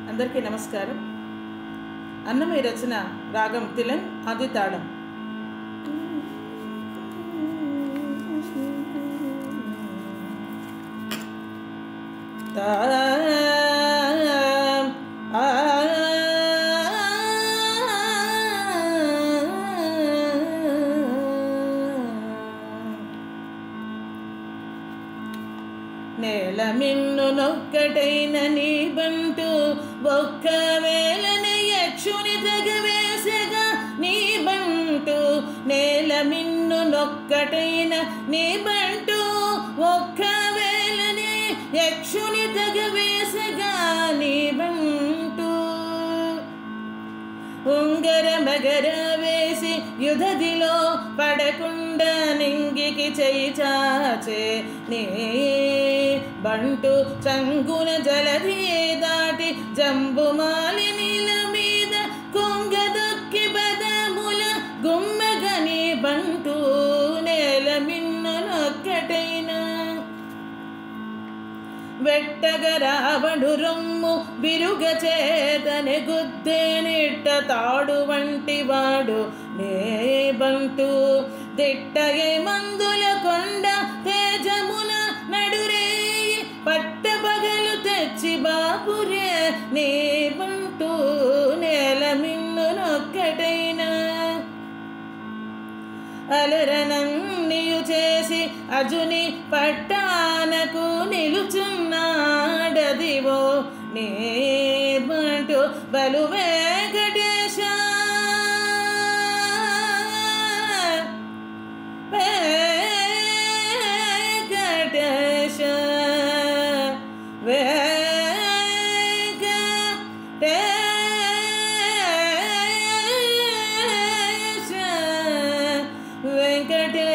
అందరికీ నమస్కారం. అన్నమయ్య రచన రాగం తిలన్, ఆది తాళం. నేల మిన్ను నొక్కటైన నీ బంటు ఒక్కవేళనే యక్షుని తగవేసగా నీ బంటు. నేల మిన్ను నొక్కటైన నీ బంటు ఒక్కవేళనే యక్షుని తగవేసగా నీ బంటు. ఉంగర మగర వేసి యుధదిలో పడకుండా నింగికి చేయి చాచే నీ బంటు. చంగున జలధి దాటి జంబుమాలి నీల మీద కొంగదొక్కి బదముల గుమ్మెగని బంటు. నేల మిన్ను నొక్కటైన వెట్టగ రావడు రొమ్ము విరుగ చేతనే గుద్దేనిట్ట తాడు వంటి వాడు నే బంటు. దిట్టగే మందుల కొండ తేజమున నడురేయి పట్ట పగలు తెచ్చి బాపురే నీ బంటు. నేల మిన్ను నొక్కటైన అలరనన్నియు చేసి అజుని పట్టానకు నిలుచున్నాడదివో నీ బంటు. బలు వెంకటేశ వెంకటేశ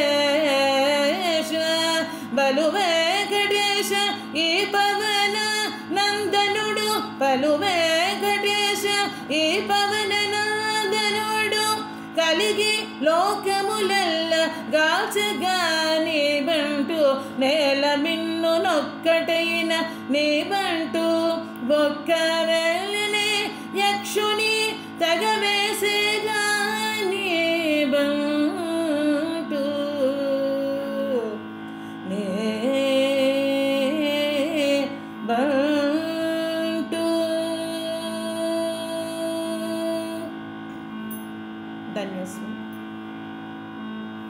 వెంకటేశ బలు వెంకటేశ ఈ పవన నందనుడు. బలు వెంకటేశ ఈ పవన నందనుడు కలిగి లోకములల్ల గాచగా నీ బంటు. నేల మిన్ను నొక్కటైన నీ బంటు ఒక్కవేళనే యక్షుని తగవేసేగా నీ బంటు. నే బంటు. ధన్యవాదాలు.